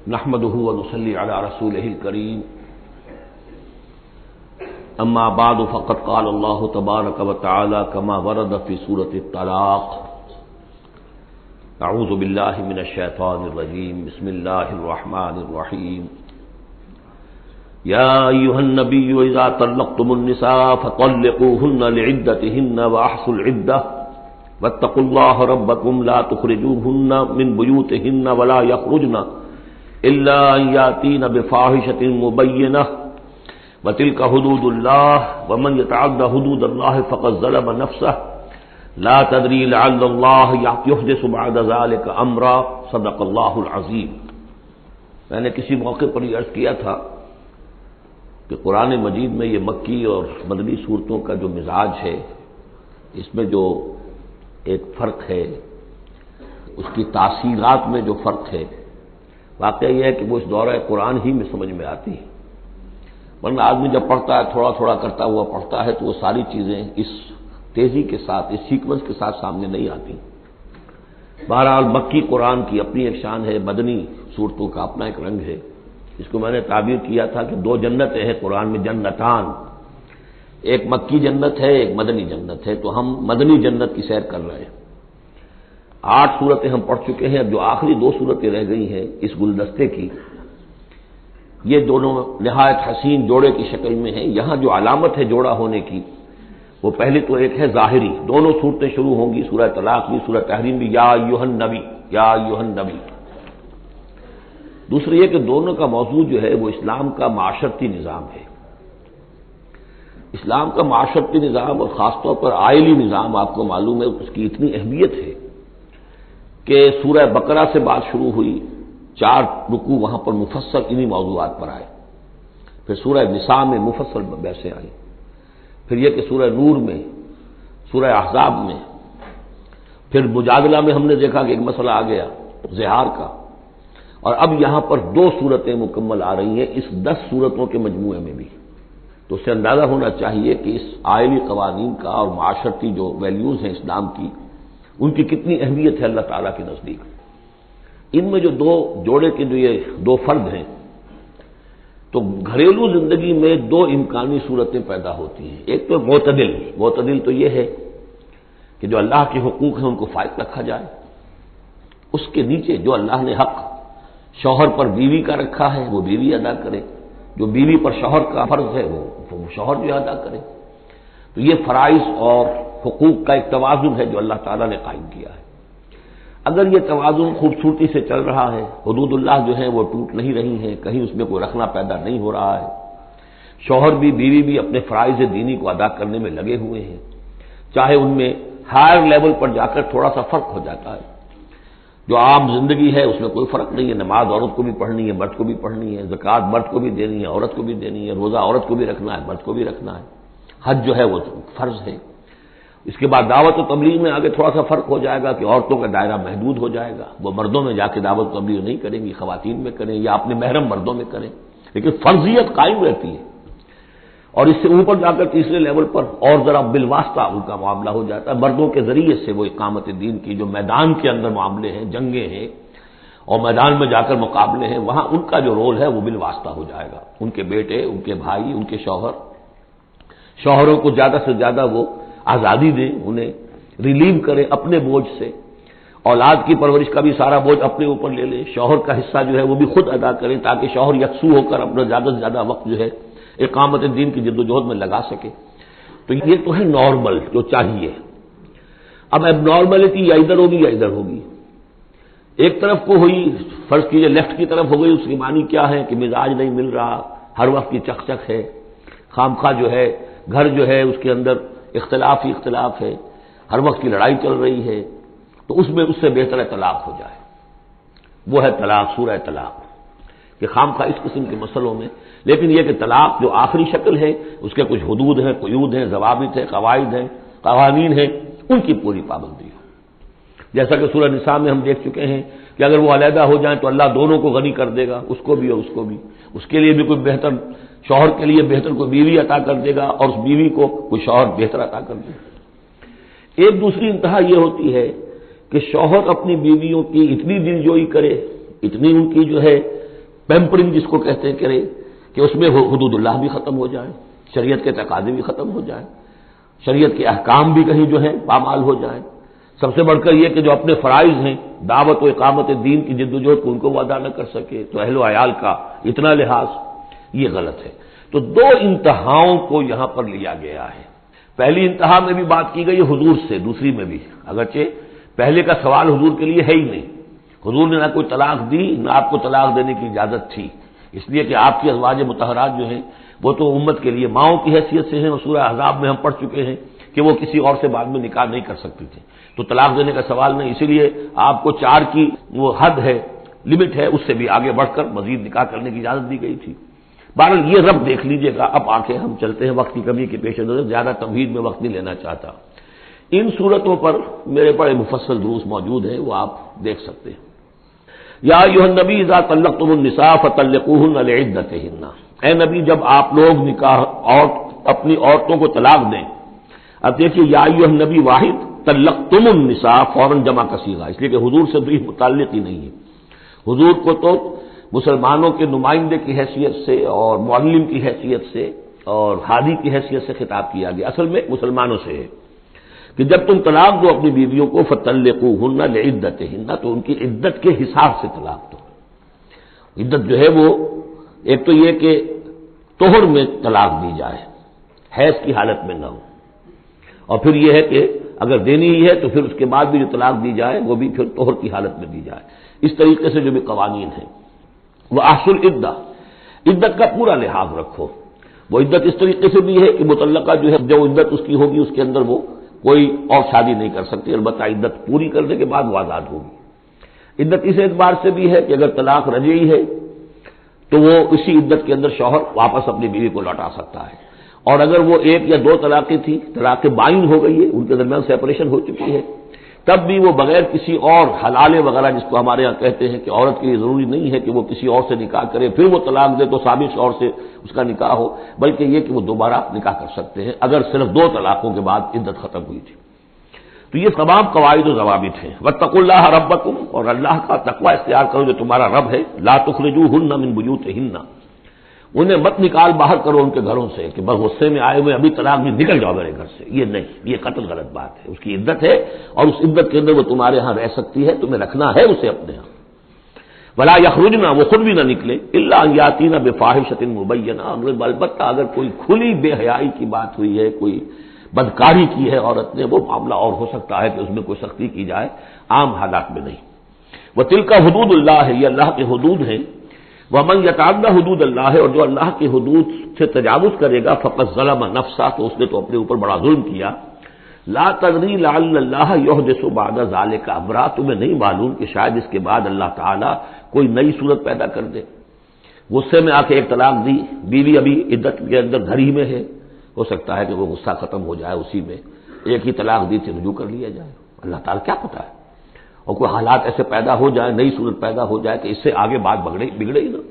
نحمده ونصلي على رسوله الكريم اما بعد فقد قال الله تبارك وتعالى كما ورد في سورة الطلاق اعوذ بالله من الشيطان الرجيم بسم الله الرحمن الرحيم يا ايها النبي اذا طلقتم النساء فطلقوهن لعدتهن واحصوا العدة واتقوا الله ربكم لا تخرجوهن من بيوتهن ولا يخرجن إلا أن يأتين بفاحشة مبينة وتلك حدود الله ومن يتعد حدود الله فقد ظلم نفسه لا تدري لعل الله يحدث بعد ذلك أمرا صدق الله العظيم۔ میں نے کسی موقع پر یہ عرض کیا تھا کہ قرآن مجید میں یہ مکی اور مدنی صورتوں کا جو مزاج ہے، اس میں جو ایک فرق ہے، اس کی تاثیرات میں جو فرق ہے، واقعہ یہ ہے کہ وہ اس دورہ قرآن ہی میں سمجھ میں آتی ہے، ورنہ آدمی جب پڑھتا ہے تھوڑا تھوڑا کرتا ہوا پڑھتا ہے تو وہ ساری چیزیں اس تیزی کے ساتھ، اس سیکوینس کے ساتھ سامنے نہیں آتی۔ بہرحال مکی قرآن کی اپنی ایک شان ہے، مدنی صورتوں کا اپنا ایک رنگ ہے۔ اس کو میں نے تعبیر کیا تھا کہ دو جنتیں ہیں قرآن میں، جنتان، ایک مکی جنت ہے، ایک مدنی جنت ہے، تو ہم مدنی جنت کی سیر کر رہے ہیں۔ 8 صورتیں ہم پڑھ چکے ہیں، اب جو آخری 2 صورتیں رہ گئی ہیں اس گلدستے کی، یہ دونوں نہایت حسین جوڑے کی شکل میں ہیں۔ یہاں جو علامت ہے جوڑا ہونے کی، وہ پہلی تو ایک ہے ظاہری، دونوں صورتیں شروع ہوں گی، سورہ طلاق بھی، سورہ تحریم بھی، یا ایھا النبی، یا ایھا النبی۔ دوسری یہ کہ دونوں کا موضوع جو ہے وہ اسلام کا معاشرتی نظام ہے۔ اسلام کا معاشرتی نظام اور خاص طور پر آئلی نظام، آپ کو معلوم ہے اس کی اتنی اہمیت ہے کہ سورہ بقرہ سے بات شروع ہوئی، 4 رکوع وہاں پر مفصل انہی موضوعات پر آئے، پھر سورہ نساء میں مفصل بحثیں آئی، پھر یہ کہ سورہ نور میں، سورہ احزاب میں، پھر مجادلہ میں ہم نے دیکھا کہ ایک مسئلہ آ گیا زہار کا، اور اب یہاں پر 2 صورتیں مکمل آ رہی ہیں اس 10 صورتوں کے مجموعے میں بھی۔ تو اس سے اندازہ ہونا چاہیے کہ اس آئلی قوانین کا اور معاشرتی جو ویلیوز ہیں اسلام کی، ان کی کتنی اہمیت ہے اللہ تعالیٰ کے نزدیک۔ ان میں جو 2 جوڑے کے جو یہ 2 فرد ہیں، تو گھریلو زندگی میں 2 امکانی صورتیں پیدا ہوتی ہیں۔ ایک تو معتدل تو یہ ہے کہ جو اللہ کے حقوق ہیں ان کو فائق رکھا جائے، اس کے نیچے جو اللہ نے حق شوہر پر بیوی کا رکھا ہے وہ بیوی ادا کرے، جو بیوی پر شوہر کا فرض ہے وہ شوہر جو ادا کرے۔ تو یہ فرائض اور حقوق کا ایک توازن ہے جو اللہ تعالیٰ نے قائم کیا ہے۔ اگر یہ توازن خوبصورتی سے چل رہا ہے، حدود اللہ جو ہیں وہ ٹوٹ نہیں رہی ہیں، کہیں اس میں کوئی رخنا پیدا نہیں ہو رہا ہے، شوہر بھی بیوی بھی اپنے فرائض دینی کو ادا کرنے میں لگے ہوئے ہیں، چاہے ان میں ہائر لیول پر جا کر تھوڑا سا فرق ہو جاتا ہے، جو عام زندگی ہے اس میں کوئی فرق نہیں ہے، نماز عورت کو بھی پڑھنی ہے، مرد کو بھی پڑھنی ہے، زکوٰۃ مرد کو بھی دینی ہے، عورت کو بھی دینی ہے، روزہ عورت کو بھی رکھنا ہے، مرد کو بھی رکھنا ہے، حج جو ہے وہ فرض ہے۔ اس کے بعد دعوت و تبلیغ میں آگے تھوڑا سا فرق ہو جائے گا کہ عورتوں کا دائرہ محدود ہو جائے گا، وہ مردوں میں جا کے دعوت و تبلیغ نہیں کریں گی، خواتین میں کریں یا اپنے محرم مردوں میں کریں، لیکن فرضیت قائم رہتی ہے۔ اور اس سے اوپر جا کر تیسرے لیول پر اور ذرا بالواسطہ ان کا معاملہ ہو جاتا ہے، مردوں کے ذریعے سے وہ اقامت دین کی جو میدان کے اندر معاملے ہیں، جنگیں ہیں اور میدان میں جا کر مقابلے ہیں، وہاں ان کا جو رول ہے وہ بالواسطہ ہو جائے گا۔ ان کے بیٹے، ان کے بھائی، ان کے شوہروں کو زیادہ سے زیادہ وہ آزادی دیں، انہیں ریلیو کریں اپنے بوجھ سے، اولاد کی پرورش کا بھی سارا بوجھ اپنے اوپر لے لیں، شوہر کا حصہ جو ہے وہ بھی خود ادا کریں تاکہ شوہر یکسو ہو کر اپنا زیادہ سے زیادہ وقت جو ہے اقامت دین کی جد و جہد میں لگا سکے۔ تو یہ تو ہے نارمل جو چاہیے۔ اب اب نارملٹی یا ادھر ہوگی یا ادھر ہوگی، ایک طرف کو ہوئی، فرض کیجئے لیفٹ کی طرف ہو گئی، اس کی معنی کیا ہے کہ مزاج نہیں مل رہا، ہر وقت کی چک چک ہے، خامخواہ جو ہے گھر جو ہے اس کے اندر اختلاف ہی اختلاف ہے، ہر وقت کی لڑائی چل رہی ہے، تو اس سے بہتر ہے طلاق ہو جائے۔ وہ ہے طلاق، سورہ طلاق، کہ خامخواہ اس قسم کے مسئلوں میں، لیکن یہ کہ طلاق جو آخری شکل ہے اس کے کچھ حدود ہیں، قیود ہیں، ضوابط ہیں، قواعد ہیں، قوانین ہیں، ان کی پوری پابندی ہو۔ جیسا کہ سورہ نساء میں ہم دیکھ چکے ہیں کہ اگر وہ علیحدہ ہو جائیں تو اللہ دونوں کو غنی کر دے گا، اس کو بھی اور اس کو بھی، اس کے لیے بھی کوئی بہتر، شوہر کے لیے بہتر کوئی بیوی عطا کر دے گا اور اس بیوی کو کوئی شوہر بہتر عطا کر دے گا۔ ایک دوسری انتہا یہ ہوتی ہے کہ شوہر اپنی بیویوں کی اتنی دلجوئی کرے، اتنی ان کی جو ہے پیمپرنگ جس کو کہتے ہیں کرے کہ اس میں حدود اللہ بھی ختم ہو جائے، شریعت کے تقاضے بھی ختم ہو جائیں، شریعت کے احکام بھی کہیں جو ہیں پامال ہو جائیں۔ سب سے بڑھ کر یہ کہ جو اپنے فرائض ہیں، دعوت و اقامت دین کی جدوجہد کو ان کو وہ ادا نہ کر سکے، تو اہل و عیال کا اتنا لحاظ، یہ غلط ہے۔ تو دو انتہاؤں کو یہاں پر لیا گیا ہے۔ پہلی انتہا میں بھی بات کی گئی ہے حضور سے، دوسری میں بھی، اگرچہ پہلے کا سوال حضور کے لیے ہے ہی نہیں، حضور نے نہ کوئی طلاق دی نہ آپ کو طلاق دینے کی اجازت تھی، اس لیے کہ آپ کی ازواج مطہرات جو ہیں وہ تو امت کے لیے ماؤں کی حیثیت سے ہیں، اور سورہ احزاب میں ہم پڑھ چکے ہیں کہ وہ کسی اور سے بعد میں نکاح نہیں کر سکتی تھی، تو طلاق دینے کا سوال نہیں، اسی لیے آپ کو 4 کی وہ حد ہے، لمٹ ہے، اس سے بھی آگے بڑھ کر مزید نکاح کرنے کی اجازت دی گئی تھی۔ بہرحال یہ رب دیکھ لیجئے گا۔ اب آنکھیں ہم چلتے ہیں وقت کی کمی کے پیش نظر، زیادہ تمہید میں وقت نہیں لینا چاہتا۔ ان صورتوں پر میرے بڑے مفصل دروس موجود ہیں، وہ آپ دیکھ سکتے ہیں۔ یا ایھا النبی اذا طلقتم النساء فطلقوهن لعدتهن، اے نبی جب آپ لوگ نکاح اور اپنی عورتوں کو طلاق دیں، اب دیکھیے یا ایھا النبی واحد، طلقتم النساء فوراً جمع کا صیغہ، اس لیے کہ حضور سے تو یہ متعلق ہی نہیں ہے۔ حضور کو تو مسلمانوں کے نمائندے کی حیثیت سے اور معلم کی حیثیت سے اور ہادی کی حیثیت سے خطاب کیا گیا، اصل میں مسلمانوں سے ہے کہ جب تم طلاق دو اپنی بیویوں کو فطلقوهن لعدتهن، تو ان کی عدت کے حساب سے طلاق دو۔ عدت جو ہے وہ ایک تو یہ کہ طہر میں طلاق دی جائے، حیض کی حالت میں نہ ہو، اور پھر یہ ہے کہ اگر دینی ہی ہے تو پھر اس کے بعد بھی جو طلاق دی جائے وہ بھی پھر طہر کی حالت میں دی جائے۔ اس طریقے سے جو بھی قوانین ہیں، وہ احصل العدہ، عدت کا پورا لحاظ رکھو۔ وہ عدت اس طریقے سے بھی ہے کہ مطلقہ جو ہے جو عدت اس کی ہوگی اس کے اندر وہ کوئی اور شادی نہیں کر سکتی، البتہ عدت پوری کرنے کے بعد وہ آزاد ہوگی۔ عدت اس اعتبار سے بھی ہے کہ اگر طلاق رجعی ہے تو وہ اسی عدت کے اندر شوہر واپس اپنی بیوی کو لوٹا سکتا ہے، اور اگر وہ 1 یا 2 طلاقیں تھی، طلاق بائن ہو گئی ہے، ان کے درمیان سیپریشن ہو چکی ہے، تب بھی وہ بغیر کسی اور حلالے وغیرہ جس کو ہمارے ہاں کہتے ہیں کہ عورت کے لیے ضروری نہیں ہے کہ وہ کسی اور سے نکاح کرے پھر وہ طلاق دے تو سابق شوہر سے اس کا نکاح ہو، بلکہ یہ کہ وہ دوبارہ نکاح کر سکتے ہیں اگر صرف 2 طلاقوں کے بعد عدت ختم ہوئی تھی۔ تو یہ تمام قواعد و ضوابط ہیں۔ واتقوا اللہ ربکم، اور اللہ کا تقوی اختیار کرو جو تمہارا رب ہے۔ لا تخرجوہن من بیوتہن، انہیں مت نکال باہر کرو ان کے گھروں سے کہ بس غصے میں آئے ہوئے ابھی طلاق بھی نکل جاؤ میرے گھر سے، یہ نہیں، یہ قطعی غلط بات ہے۔ اس کی عدت ہے اور اس عدت کے اندر وہ تمہارے ہاں رہ سکتی ہے، تمہیں رکھنا ہے اسے اپنے ہاں۔ ولا یخرجن، وہ خود بھی نہ نکلے، الا ان یاتین بفاحشۃ مبینہ، البتہ اگر کوئی کھلی بے حیائی کی بات ہوئی ہے، کوئی بدکاری کی ہے عورت نے، وہ معاملہ اور ہو سکتا ہے کہ اس میں کوئی سختی کی جائے، عام حالات میں نہیں۔ وتلک حدود اللہ ہے، یہ اللہ کے حدود ہیں۔ ومن یتعدی حدود اللہ ہے، اور جو اللہ کی حدود سے تجاوز کرے گا فقد ظلم نفسہ، تو اس نے تو اپنے اوپر بڑا ظلم کیا۔ لا تدری لعل اللہ یحدث بعد ذلک امرا، تمہیں نہیں معلوم کہ شاید اس کے بعد اللہ تعالیٰ کوئی نئی صورت پیدا کر دے۔ غصے میں آ کے ایک طلاق دی، بیوی ابھی عدت کے اندر گھر ہی میں ہے، ہو سکتا ہے کہ وہ غصہ ختم ہو جائے، اسی میں ایک ہی طلاق دی تھی رجوع کر لیا جائے، اللہ تعالیٰ کیا پتہ ہے، اور کوئی حالات ایسے پیدا ہو جائے، نئی صورت پیدا ہو جائے کہ اس سے آگے بات بگڑے ہی نا۔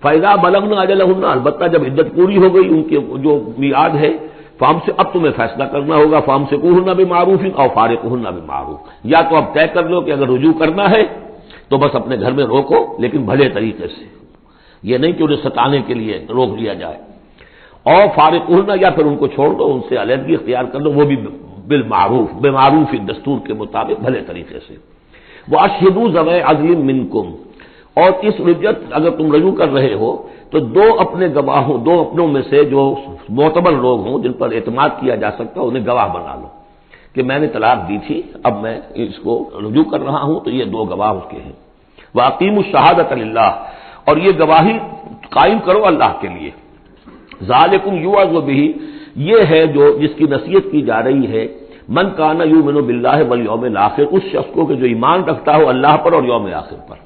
فَإِذَا بَلَغْنَ أَجَلَهُنَّ، البتہ جب عدت پوری ہو گئی ان کے جو میعاد ہے، فام سے اب تمہیں فیصلہ کرنا ہوگا، فَأَمْسِكُوهُنَّ بِمَعْرُوفٍ أَوْ فَارِقُوهُنَّ بِمَعْرُوفٍ، یا تو اب طے کر لو کہ اگر رجوع کرنا ہے تو بس اپنے گھر میں روکو لیکن بھلے طریقے سے، یہ نہیں کہ انہیں ستانے کے لیے روک لیا جائے، اور فارقوہن، یا پھر ان کو چھوڑ دو، ان سے علیحدگی اختیار کر دو، وہ بھی بالمعروف، بمعروف دستور کے مطابق بھلے طریقے سے۔ وَأَشْهِدُوا ذَوَيْ عَدْلٍ مِّنكُمْ، اور اس رجعت اگر تم رجوع کر رہے ہو تو 2 اپنے گواہوں، 2 اپنوں میں سے جو معتبر لوگ ہوں جن پر اعتماد کیا جا سکتا ہے انہیں گواہ بنا لو کہ میں نے طلاق دی تھی، اب میں اس کو رجوع کر رہا ہوں، تو یہ 2 گواہ اس کے ہیں۔ وَأَقِیمُوا الشَّهَادَةَ لِلَّهِ، اور یہ گواہی قائم کرو اللہ کے لیے۔ ذالکم یوعظ بہ، یہ ہے جو جس کی نصیحت کی جا رہی ہے، من کان یؤمن باللہ والیوم الآخر، اس شخص کو کہ جو ایمان رکھتا ہو اللہ پر اور یوم آخر پر۔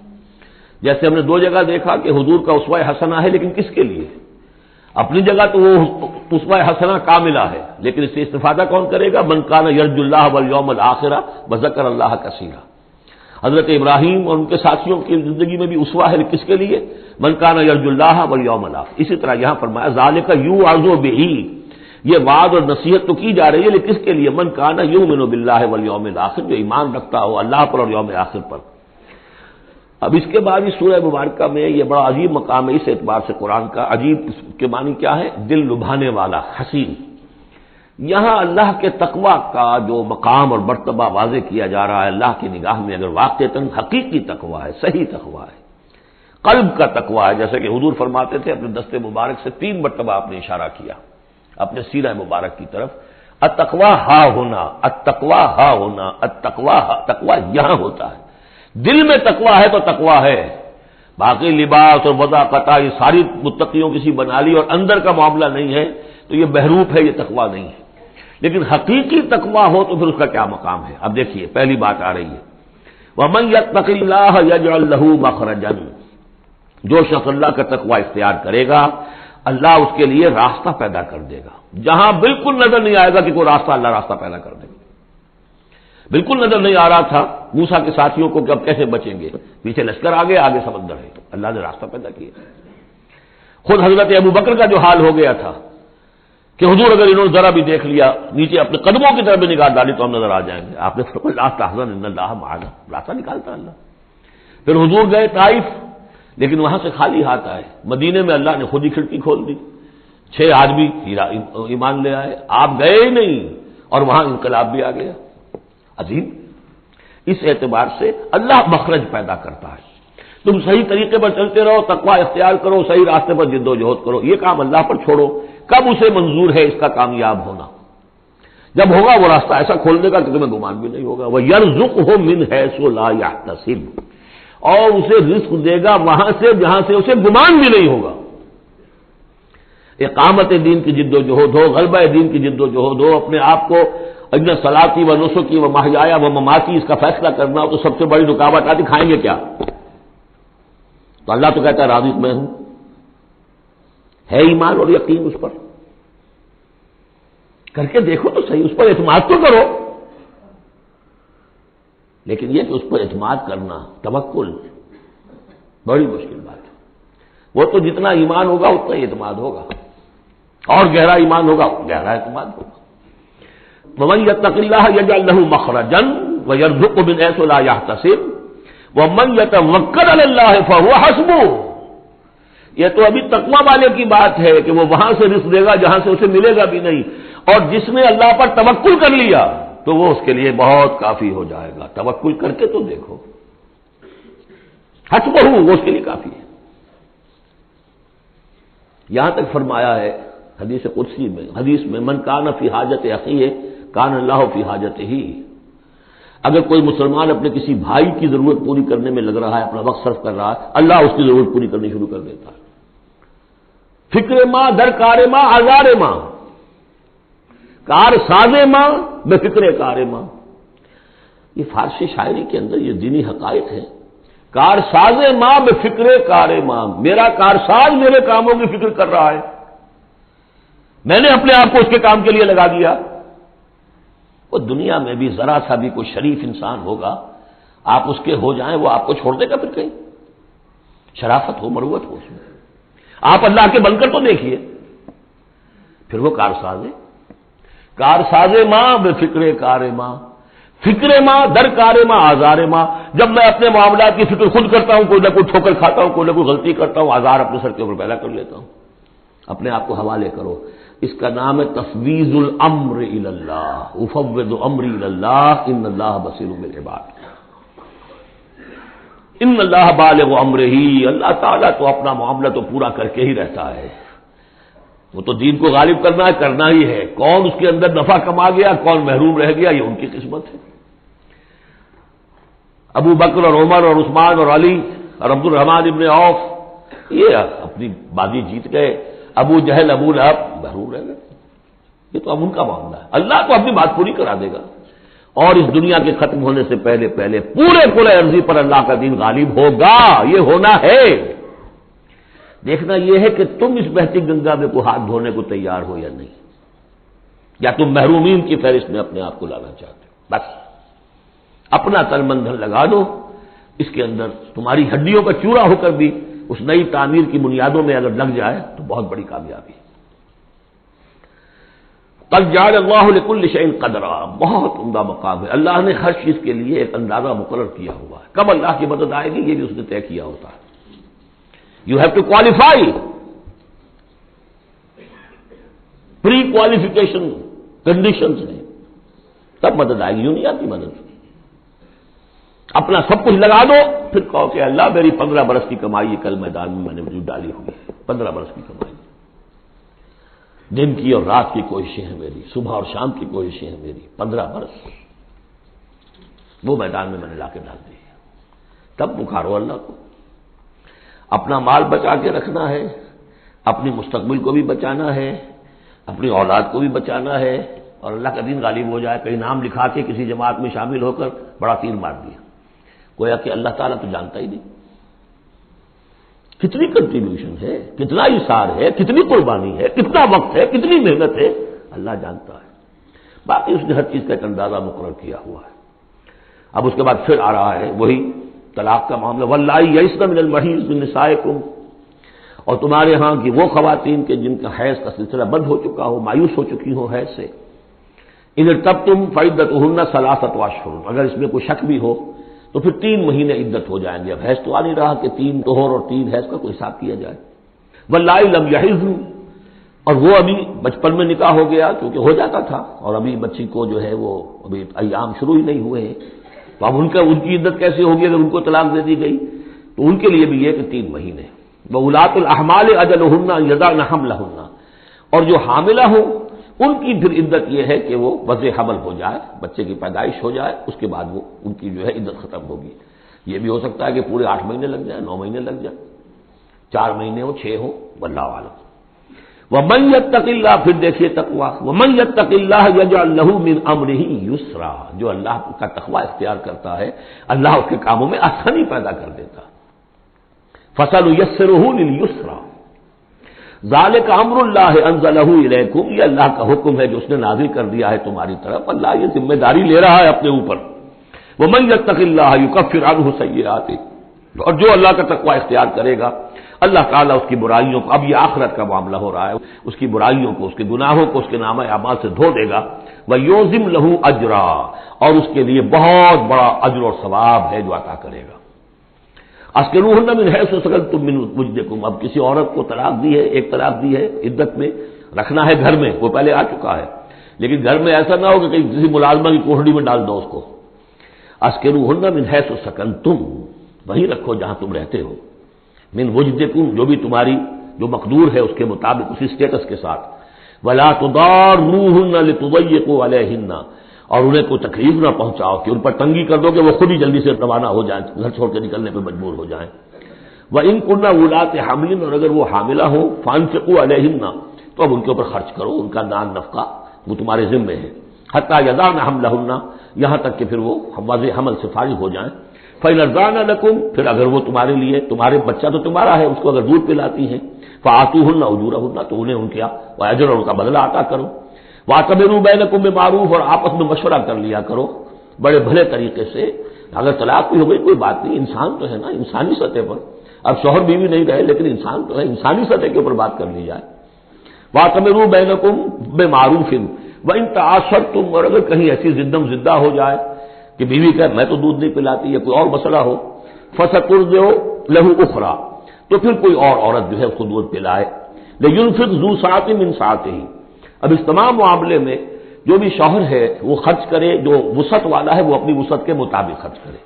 جیسے ہم نے 2 جگہ دیکھا کہ حضور کا اسوہ حسنہ ہے، لیکن کس کے لیے؟ اپنی جگہ تو وہ اسوہ حسنہ کاملہ ہے، لیکن اس سے استفادہ کون کرے گا؟ من کان یرجو اللہ والیوم الآخر وذکر اللہ کثیرا۔ حضرت ابراہیم اور ان کے ساتھیوں کی زندگی میں بھی اسوہ ہے، کس کے لیے؟ من کان یرجو اللہ والیوم الآخر۔ اسی طرح یہاں فرمایا ذالک یوعظ بہ، یہ وعظ اور نصیحت تو کی جا رہی ہے، لیکن کس کے لیے؟ من کان یؤمن باللہ والیوم الآخر، جو ایمان رکھتا ہو اللہ پر اور یوم آخر پر۔ اب اس کے بعد اس سورہ مبارکہ میں یہ بڑا عجیب مقام ہے اس اعتبار سے قرآن کا. عجیب کے معنی کیا ہے؟ دل لبھانے والا، حسین. یہاں اللہ کے تقوی کا جو مقام اور مرتبہ واضح کیا جا رہا ہے اللہ کی نگاہ میں، اگر واقعتاً حقیقی تقوی ہے، صحیح تقوی ہے، قلب کا تقوی ہے، جیسے کہ حضور فرماتے تھے اپنے دست مبارک سے 3 مرتبہ آپ نے اشارہ کیا اپنے سیرہ مبارک کی طرف، التقوی ہا ہونا، التقوی ہا ہونا، التقوی ہا. تقوی یہاں ہوتا ہے، دل میں تقوی ہے تو تقوی ہے. باقی لباس اور وضاقت یہ ساری متقیوں کسی بنا لی اور اندر کا معاملہ نہیں ہے تو یہ بہروپ ہے، یہ تقوی نہیں ہے. لیکن حقیقی تقوی ہو تو پھر اس کا کیا مقام ہے؟ اب دیکھیے پہلی بات آ رہی ہے، وَمَن يَتَّقِ اللَّهَ يَجْعَل لَّهُ مَخْرَجًا. جو شخص اللہ کا تقوی اختیار کرے گا اللہ اس کے لیے راستہ پیدا کر دے گا. جہاں بالکل نظر نہیں آئے گا کہ کوئی راستہ، اللہ راستہ پیدا کر دے گا. بالکل نظر نہیں آ رہا تھا موسیٰ کے ساتھیوں کو کہ اب کیسے بچیں گے، پیچھے لشکر آگے آگے سمندر ہے، اللہ نے راستہ پیدا کیا. خود حضرت ابو بکر کا جو حال ہو گیا تھا کہ حضور اگر انہوں نے ذرا بھی دیکھ لیا نیچے اپنے قدموں کی طرف بھی نگاہ ڈالی تو ہم نظر آ جائیں گے، آپ نے فرمایا لا تحزن ان اللہ معنا، راستہ نکالتا اللہ. پھر حضور گئے طائف، لیکن وہاں سے خالی ہاتھ آئے. مدینے میں اللہ نے خود ہی کھڑکی کھول دی، 6 آدمی ایمان لے آئے، آپ گئے ہی نہیں اور وہاں انقلاب بھی آ گیا. عظیم. اس اعتبار سے اللہ مخرج پیدا کرتا ہے. تم صحیح طریقے پر چلتے رہو، تقوی اختیار کرو، صحیح راستے پر جد و جہد کرو، یہ کام اللہ پر چھوڑو. کب اسے منظور ہے اس کا کامیاب ہونا؟ جب ہوگا وہ راستہ ایسا کھول دے گا کہ تمہیں گمان بھی نہیں ہوگا. وَيَرْزُقْهُ مِنْ حَيْثُ لَا يَحْتَسِبُ، اور اسے رزق دے گا وہاں سے جہاں سے اسے گمان بھی نہیں ہوگا. اقامت دین کی جد و جہد ہو، غلبہ دین کی جد و جہد ہو، اپنے آپ کو اجن صلاتی و نسکی و محیایا و مماتی اس کا فیصلہ کرنا ہو تو سب سے بڑی رکاوٹ آتی کھائیں گے کیا؟ تو اللہ تو کہتا ہے رازق میں ہوں. ہے ایمان اور یقین اس پر؟ کر کے دیکھو تو صحیح، اس پر اعتماد تو کرو. لیکن یہ کہ اس پر اعتماد کرنا، توکل، بڑی مشکل بات ہے. وہ تو جتنا ایمان ہوگا اتنا ہی اعتماد ہوگا، اور گہرا ایمان ہوگا گہرا اعتماد ہوگا. وَمَن يَتَّقِ اللَّهَ يَجْعَل لَّهُ مَخْرَجًا وَيَرْزُقْهُ مِنْ حَيْثُ لَا يَحْتَسِبُ وَمَن يَتَوَكَّلْ عَلَى اللَّهِ فَهُوَ حَسْبُهُ. یہ تو ابھی تقوی والے کی بات ہے کہ وہ وہاں سے رزق دے گا جہاں سے اسے ملے گا بھی نہیں، اور جس نے اللہ پر توکل کر لیا تو وہ اس کے لیے بہت کافی ہو جائے گا. توکل کر کے تو دیکھو، حسبہ وہ اس کے لیے کافی ہے. یہاں تک فرمایا ہے حدیث قدسی میں، حدیث میں من کان فی حاجت اخیہ کان اللہ فی حاجتہ. اگر کوئی مسلمان اپنے کسی بھائی کی ضرورت پوری کرنے میں لگ رہا ہے، اپنا وقت صرف کر رہا ہے، اللہ اس کی ضرورت پوری کرنی شروع کر دیتا ہے. فکر ماں در کار ماں آزار ماں، کار ساز ماں بے فکر کار ماں. یہ فارسی شاعری کے اندر یہ دینی حقائق ہے. کار ساز ماں بے فکر کار ماں، میرا کارساز میرے کاموں کی فکر کر رہا ہے، میں نے اپنے آپ کو اس کے کام کے لیے لگا دیا. وہ دنیا میں بھی ذرا سا بھی کوئی شریف انسان ہوگا، آپ اس کے ہو جائیں وہ آپ کو چھوڑ دے گا پھر کہیں؟ شرافت ہو، مروت ہو اس میں. آپ اللہ کے بن کر تو دیکھیے، پھر وہ کارساز ہے. کارساز ماں بے فکر کار ماں، فکر ماں در کار ماں آزار ماں. جب میں اپنے معاملات کی فکر خود کرتا ہوں، کوئی نہ کوئی ٹھوکر کھاتا ہوں، کوئی نہ کوئی غلطی کرتا ہوں، آزار اپنے سر کے اوپر پیدا کر لیتا ہوں. اپنے آپ کو حوالے کرو. اس کا نام ہے تفویض الامر الی اللہ. افوض امری الی اللہ ان اللہ بصیر بالعباد. ان اللہ بالغ امرہ، اللہ تعالیٰ تو اپنا معاملہ تو پورا کر کے ہی رہتا ہے. وہ تو دین کو غالب کرنا ہی ہے. کون اس کے اندر نفع کما گیا، کون محروم رہ گیا، یہ ان کی قسمت ہے. ابو بکر اور عمر اور عثمان اور علی اور عبد الرحمن ابن عوف یہ اپنی بازی جیت گئے. ابو جہل ابو لہب محروم رہ گئے. یہ تو اب ان کا معاملہ ہے. اللہ تو اپنی بات پوری کرا دے گا، اور اس دنیا کے ختم ہونے سے پہلے پہلے پورے عرضی پر اللہ کا دین غالب ہوگا. یہ ہونا ہے. دیکھنا یہ ہے کہ تم اس بہتی گنگا میں کو ہاتھ دھونے کو تیار ہو یا نہیں، یا تم محرومین کی فہرست میں اپنے آپ کو لانا چاہتے ہو. بس اپنا تن من دھن لگا دو اس کے اندر. تمہاری ہڈیوں کا چورا ہو کر بھی اس نئی تعمیر کی بنیادوں میں اگر لگ جائے تو بہت بڑی کامیابی. قد جعل اللہ لکل شیء قدرا، بہت عمدہ مقام ہے، اللہ نے ہر چیز کے لیے ایک اندازہ مقرر کیا ہوا ہے، کب اللہ کی مدد آئے گی یہ بھی اس نے طے کیا ہوتا ہے. You have to qualify, pre qualification conditions ہیں، تب مدد آئے گی، یوں نہیں آتی مدد. اپنا سب کچھ لگا دو پھر کہو کہ اللہ میری 15 برس کی کمائی کل میدان میں نے وجود ڈالی ہوئی ہے، 15 برس کی کمائی، دن کی اور رات کی کوششیں ہیں میری، صبح اور شام کی کوششیں ہیں میری، 15 برس وہ میدان میں نے لا کے ڈال دی ہے. تب پکارو اللہ کو. اپنا مال بچا کے رکھنا ہے، اپنی مستقبل کو بھی بچانا ہے، اپنی اولاد کو بھی بچانا ہے، اور اللہ کا دین غالب ہو جائے. کہیں نام لکھا کے کسی جماعت میں شامل ہو کر بڑا تیر مار دیا، گویا کہ اللہ تعالیٰ تو جانتا ہی نہیں. کتنی کنٹریبیوشن ہے، کتنا ایثار ہے، کتنی قربانی ہے، کتنا وقت ہے، کتنی محنت ہے، اللہ جانتا ہے. باقی اس نے ہر چیز کا ایک اندازہ مقرر کیا ہوا ہے. اب اس کے بعد پھر آ رہا ہے وہی طلاق کا معاملہ. واللائی یئسن من المحیض من نسائکم، اور تمہارے ہاں کی وہ خواتین کے جن کا حیض کا سلسلہ بند ہو چکا ہو، مایوس ہو چکی ہو حیض سے، ان ارتبتم فعدتہن ثلاثۃ اشہر، اگر اس میں کوئی شک بھی ہو تو پھر 3 مہینے عدت ہو جائیں گے. اب حیض تو آ نہیں رہا کہ 3 طہور اور 3 حیض کا کوئی حساب کیا جائے. واللائی لم یحضن، اور وہ ابھی بچپن میں نکاح ہو گیا کیونکہ ہو جاتا تھا، اور ابھی بچی کو جو ہے وہ ابھی ایام شروع ہی نہیں ہوئے ہیں، تو اب ان کی عدت کیسے ہوگی اگر ان کو طلاق دے دی گئی؟ تو ان کے لیے بھی یہ کہ 3 مہینے. وَأُولَاتُ الْأَحْمَالِ أَجَلُهُنَّ أَن يَضَعْنَ حَمْلَهُنَّ، اور جو حاملہ ہوں ان کی پھر عدت یہ ہے کہ وہ وضع حمل ہو جائے، بچے کی پیدائش ہو جائے، اس کے بعد وہ ان کی جو ہے عدت ختم ہوگی. یہ بھی ہو سکتا ہے کہ پورے 8 مہینے لگ جائیں، 9 مہینے لگ جائیں، 4 مہینے ہو، 6 ہو، واللہ اعلم. وَمَن يَتَّقِ اللَّهَ، پھر دیکھیے تقویٰ، وَمَن يَتَّقِ اللَّهَ يَجْعَل لَّهُ مِنْ أَمْرِهِ يُسْرًا، جو اللہ کا تقویٰ اختیار کرتا ہے اللہ اس کے کاموں میں آسانی پیدا کر دیتا. فَسَنُيَسِّرُهُ لِلْيُسْرَىٰ، ذَلِكَ أَمْرُ اللَّهِ أَنزَلَهُ إِلَيْكُمْ، یہ اللہ کا حکم ہے جو اس نے نازل کر دیا ہے تمہاری طرف. اللہ یہ ذمہ داری لے رہا ہے اپنے اوپر. وَمَن يَتَّقِ اللَّهَ يُكَفِّرْ عَنْهُ سَيِّئَاتِهِ، اور جو اللہ کا تقویٰ اختیار کرے گا اللہ تعالیٰ اس کی برائیوں کو، اب یہ آخرت کا معاملہ ہو رہا ہے، اس کی برائیوں کو، اس کے گناہوں کو اس کے نامہ اعمال سے دھو دے گا. وَيُعْظِمْ لَهُ أَجْرًا، اور اس کے لیے بہت بڑا اجر اور ثواب ہے جو عطا کرے گا. اسکنوہن من حیث سکنتم من وجدکم، اب کسی عورت کو طلاق دی ہے، ایک طلاق دی ہے، عدت میں رکھنا ہے گھر میں، وہ پہلے آ چکا ہے، لیکن گھر میں ایسا نہ ہو کہ کہیں کسی ملازمہ کی کوٹڑی میں ڈال دو اس کو. اسکنوہن من حیث سکنتم، وہیں رکھو جہاں تم رہتے ہو، من وجدکم، جو بھی تمہاری جو مقدور ہے اس کے مطابق، اسی سٹیٹس کے ساتھ. ولا تضاروہن لتضیقوا علیہن، اور انہیں کوئی تکلیف نہ پہنچاؤ کہ ان پر تنگی کر دو کہ وہ خود ہی جلدی سے روانہ ہو جائیں، گھر چھوڑ کے نکلنے پہ مجبور ہو جائیں. وَإِن كُنَّ أُولَاتِ حَمْلٍ، اور اگر وہ حاملہ ہوں، فَأَنفِقُوا عَلَيْهِنَّ، تو اب ان کے اوپر خرچ کرو، ان کا دان نفقہ وہ تمہارے ذمے ہے. حَتَّى يَضَعْنَ حَمْلَهُنَّ، یہاں تک کہ پھر وہ واضح حمل سے فارغ ہو جائیں. فَإِنْ أَرْضَعْنَ لَكُمْ، پھر اگر وہ تمہارے لیے، تمہارے بچہ تو تمہارا ہے، اس کو اگر دودھ پلاتی ہیں، فَآتُوهُنَّ أُجُورَهُنَّ، تو انہیں ان کا اجر اور ان کا بدلہ عطا کرو. وَاعْتَمِرُوا بَيْنَكُم بِمَعْرُوفٍ، اور آپس میں مشورہ کر لیا کرو بڑے بھلے طریقے سے. اگر طلاق بھی ہو گئی کوئی بات نہیں، انسان تو ہے نا، انسانی سطح پر، اب شوہر بیوی نہیں رہے لیکن انسان تو ہے، انسانی سطح کے اوپر بات کر لی جائے. وَاعْتَمِرُوا بَيْنَكُم بِمَعْرُوفٍ وَإِن تَعَاصَرْتُمْ، اور اگر کہیں ایسی زدم زدہ ہو جائے کہ بیوی کہ میں تو دودھ نہیں پلاتی یا کوئی اور مسئلہ ہو، فَسَتُرْضِعُ لَهُ أُخْرَىٰ، تو پھر کوئی اور عورت جو ہے اس کو دودھ پلائے. لِيُنْفِقْ ذُو سَعَةٍ مِّن سَعَتِهِ، اب اس تمام معاملے میں جو بھی شوہر ہے وہ خرچ کرے، جو وسعت والا ہے وہ اپنی وسعت کے مطابق خرچ کرے،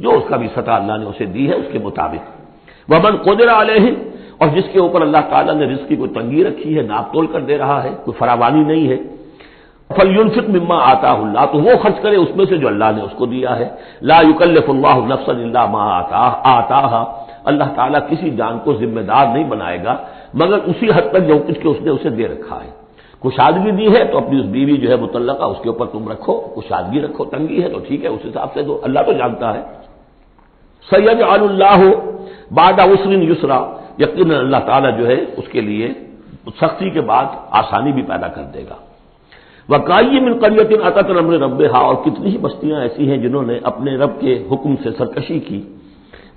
جو اس کا بھی سطح اللہ نے اسے دی ہے اس کے مطابق. وَمَنْ قُدِرَ عَلَيْهِ، اور جس کے اوپر اللہ تعالیٰ نے رزق کی کوئی تنگی رکھی ہے، ناپ تول کر دے رہا ہے، کوئی فراوانی نہیں ہے، فَلْيُنْفِقْ مِمَّا آتَاهُ اللَّهُ، تو وہ خرچ کرے اس میں سے جو اللہ نے اس کو دیا ہے. لَا يُكَلِّفُ اللَّهُ نَفْسًا إِلَّا مَا آتَاهَا، اللہ تعالیٰ کسی جان کو ذمہ دار نہیں بنائے گا مگر اسی حد تک جو کچھ کہ اس نے اسے دے رکھا ہے. کشادگی دی ہے تو اپنی اس بیوی جو ہے متعلقہ اس کے اوپر تم رکھو، کشادگی رکھو، تنگی ہے تو ٹھیک ہے اس حساب سے دو، اللہ تو جانتا ہے. سَيَجْعَلُ اللَّهُ بَعْدَ عُسْرٍ يُسْرًا، یقیناً اللہ تعالیٰ جو ہے اس کے لیے سختی کے بعد آسانی بھی پیدا کر دے گا. وَكَأَيٍّ مِّن قَرْيَةٍ أَتَتْ عَنْ أَمْرِ رَبِّهَا، اور کتنی ہی بستیاں ایسی ہیں جنہوں نے اپنے رب کے حکم سے سرکشی کی،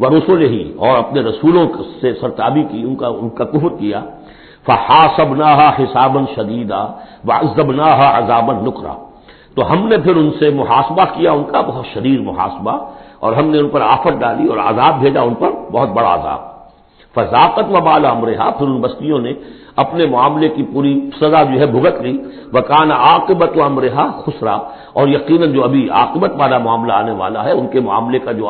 وَرُسُلِهِ، اور اپنے رسولوں سے سرتابی کی، ان کا کفر کیا. فحاسبناها حسابا شدیدا وعذبناها عذابا نکرا، تو ہم نے پھر ان سے محاسبہ کیا، ان کا بہت شدید محاسبہ، اور ہم نے ان پر آفت ڈالی اور عذاب بھیجا ان پر بہت بڑا عذاب۔ فذاقت وبال امرها، پھر ان بستیوں نے اپنے معاملے کی پوری سزا جو ہے بھگت لی۔ وکان عاقبت امرها خسرا، اور یقیناً جو ابھی عاقبت والا معاملہ آنے والا ہے، ان کے معاملے کا جو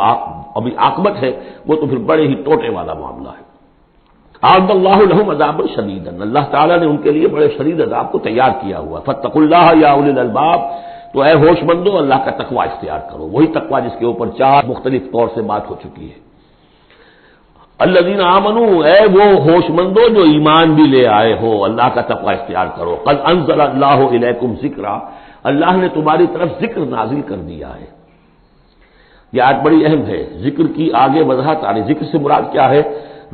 ابھی عاقبت ہے وہ تو پھر بڑے ہی ٹوٹے والا معاملہ ہے۔ اعد اللہ لهم عذابا شدیدا، اللہ تعالیٰ نے ان کے لیے بڑے شدید عذاب کو تیار کیا ہوا۔ فاتقوا اللہ یا اولی الالباب، تو اے ہوش مندو اللہ کا تقوی اختیار کرو، وہی تقوی جس کے اوپر 4 مختلف طور سے بات ہو چکی ہے۔ الذین آمنوا، اے وہ ہوش مندو جو ایمان بھی لے آئے ہو، اللہ کا تقوی اختیار کرو۔ قد انزل اللہ الیکم ذکرا، اللہ نے تمہاری طرف ذکر نازل کر دیا ہے۔ یہ آیت بڑی اہم ہے، ذکر کی آگے وضاحت آ رہی۔ ذکر سے مراد کیا ہے؟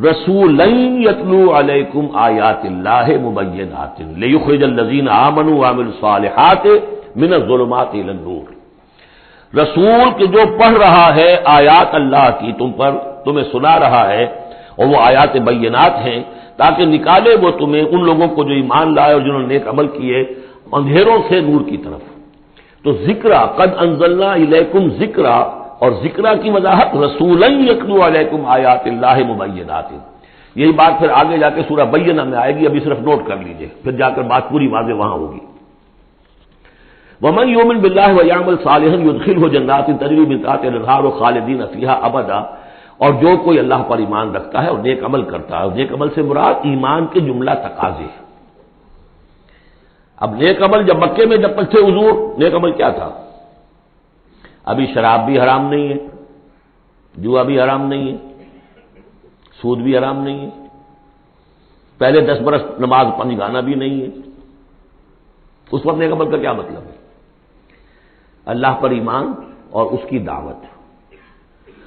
رسولا یتلو علیکم آیات اللہ مبینات لیخرج الذین آمنوا وعملوا الصالحات من الظلمات الی النور، رسول کہ جو پڑھ رہا ہے آیات اللہ کی تم پر، تمہیں سنا رہا ہے، اور وہ آیات بینات ہیں، تاکہ نکالے وہ تمہیں ان لوگوں کو جو ایمان لائے اور جنہوں نے نیک عمل کیے اندھیروں سے نور کی طرف۔ تو ذکرا، قد انزلنا الیکم ذکرا، اور ذکرا کی وضاحت رسولا یتلو علیکم آیات اللہ مبینات، یہی بات پھر آگے جا کے سورہ بینہ میں آئے گی، ابھی صرف نوٹ کر لیجئے، پھر جا کر بات پوری واضح وہاں ہوگی۔ ومن یؤمن باللہ ویعمل صالحا یدخلہ جنات تجری من تحتہا الانہار خالدین فیہا ابدا، اور جو کوئی اللہ پر ایمان رکھتا ہے اور نیک عمل کرتا ہے، اور نیک عمل سے مراد ایمان کے جملہ تقاضے۔ اب نیک عمل جب مکے میں جب تک تھے حضور، نیک عمل کیا تھا؟ ابھی شراب بھی حرام نہیں ہے، جوا بھی حرام نہیں ہے، سود بھی حرام نہیں ہے، پہلے 10 برس نماز پنج گانا بھی نہیں ہے۔ اس وقت نیک عمل کا کیا مطلب ہے؟ اللہ پر ایمان اور اس کی دعوت،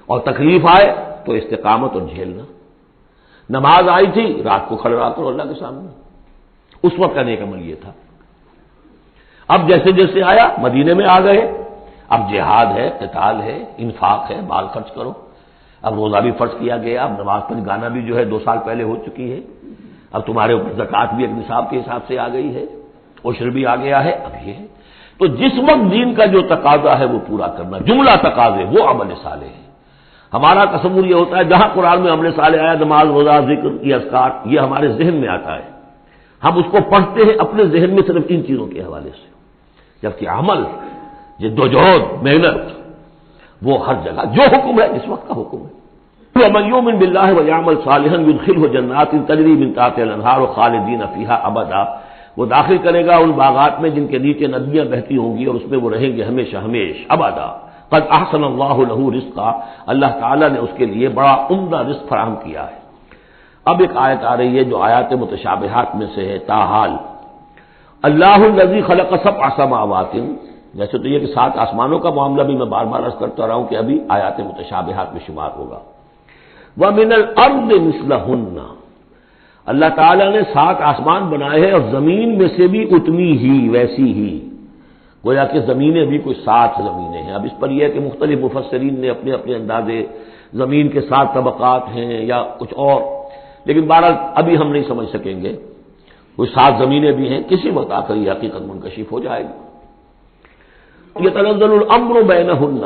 اور تکلیف آئے تو استقامت اور جھیلنا۔ نماز آئی تھی، رات کو کھڑے رہا کرو اللہ کے سامنے، اس وقت کا نیک عمل یہ تھا۔ اب جیسے جیسے آیا مدینے میں آ گئے، اب جہاد ہے، قتال ہے، انفاق ہے، مال خرچ کرو، اب روزہ بھی فرض کیا گیا، اب نماز پنج گانا بھی جو ہے 2 سال پہلے ہو چکی ہے، اب تمہارے اوپر زکوٰۃ بھی ایک نصاب کے حساب سے آ گئی ہے، عشر بھی آ گیا ہے، اب یہ ہے۔ تو جس وقت دین کا جو تقاضا ہے وہ پورا کرنا، جملہ تقاضے، وہ عمل صالح ہے۔ ہمارا تصور یہ ہوتا ہے جہاں قرآن میں عمل صالح آیا، نماز، روزہ، ذکر، یہ اذکار، یہ ہمارے ذہن میں آتا ہے، ہم اس کو پڑھتے ہیں اپنے ذہن میں صرف ان چیزوں کے حوالے سے، جبکہ عمل، جدوجہد، محنت، وہ ہر جگہ جو حکم ہے اس وقت کا حکم ہے۔ ومن یؤمن باللہ ویعمل صالحا یدخلہ جنات تجری من تحتہا الانہار خالدین فیہا ابدا، وہ داخل کرے گا ان باغات میں جن کے نیچے ندیاں بہتی ہوں گی، اور اس میں وہ رہیں گے ہمیشہ ہمیش ابدا۔ قد احسن اللہ لہ رزقا، اللہ تعالیٰ نے اس کے لیے بڑا عمدہ رزق فراہم کیا ہے۔ اب ایک آیت آ رہی ہے جو آیات متشابہات میں سے ہے، تاحال اللہ الذی خلق 7 سماوات، جیسے تو یہ کہ 7 آسمانوں کا معاملہ بھی میں بار بار عرض کرتا رہا ہوں کہ ابھی آیات متشابہات میں شمار ہوگا۔ وَمِنَ الْأَرْضِ مِثْلَهُنَّ، اللہ تعالیٰ نے 7 آسمان بنائے ہیں اور زمین میں سے بھی اتنی ہی، ویسی ہی، گویا کہ زمینیں بھی کوئی 7 زمینیں ہیں۔ اب اس پر یہ ہے کہ مختلف مفسرین نے اپنے اپنے اندازے، زمین کے 7 طبقات ہیں یا کچھ اور، لیکن بہرحال ابھی ہم نہیں سمجھ سکیں گے، کوئی 7 زمینیں بھی ہیں، کسی وقت آ کر یہ حقیقت منکشف ہو جائے گی۔ یتنزل الامر بینہن،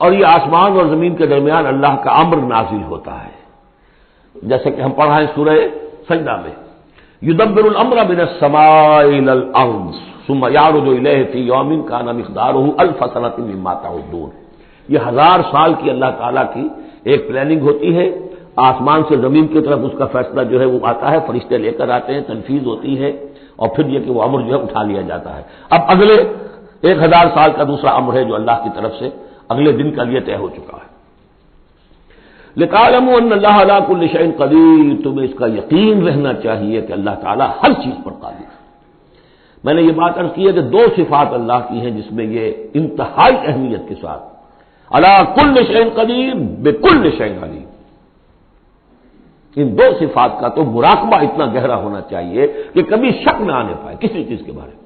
اور یہ آسمان اور زمین کے درمیان اللہ کا امر نازل ہوتا ہے، جیسے کہ ہم پڑھا ہے سورہ سجدہ میں، یدبر الامر من السماء الى الارض ثم یعرج الیہ فی یوم کان مقدارہ 1000 سنۃ مما تعدون، یہ 1000 سال کی اللہ تعالیٰ کی ایک پلاننگ ہوتی ہے، آسمان سے زمین کی طرف اس کا فیصلہ جو ہے وہ آتا ہے، فرشتے لے کر آتے ہیں، تنفیذ ہوتی ہے، اور پھر یہ کہ وہ امر جو ہے اٹھا لیا جاتا ہے۔ اب اگلے 1000 سال کا دوسرا امر ہے جو اللہ کی طرف سے اگلے دن کا لیے طے ہو چکا ہے۔ لِتَعْلَمُوا أَنَّ اللَّهَ عَلَىٰ كُلِّ شَيْءٍ قَدِيرٌ، تمہیں اس کا یقین رہنا چاہیے کہ اللہ تعالیٰ ہر چیز پر قادر ہے۔ میں نے یہ بات عرض کی ہے کہ 2 صفات اللہ کی ہیں جس میں یہ انتہائی اہمیت کے ساتھ عَلَىٰ كُلِّ شَيْءٍ قَدِيرٌ بِكُلِّ شَيْءٍ عَلِيمٌ، ان 2 صفات کا تو مراقبہ اتنا گہرا ہونا چاہیے کہ کبھی شک نہ آنے پائے کسی چیز کے بارے میں۔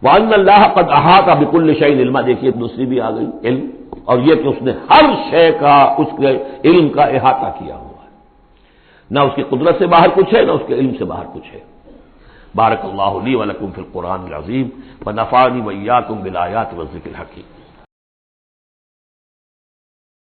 وَأَنَّ اللَّهَ قَدْ أَحَاطَ بِكُلِّ شَيْءٍ عِلْمًا، دیکھیے دوسری بھی آ گئی علم، اور یہ کہ اس نے ہر شے کا، اس کے علم کا احاطہ کیا ہوا ہے۔ نہ اس کی قدرت سے باہر کچھ ہے، نہ اس کے علم سے باہر کچھ ہے۔ بارک اللہ لی و لکم فی القرآن العظیم ونفعنی وإیاکم بالآیات والذکر الحکیم۔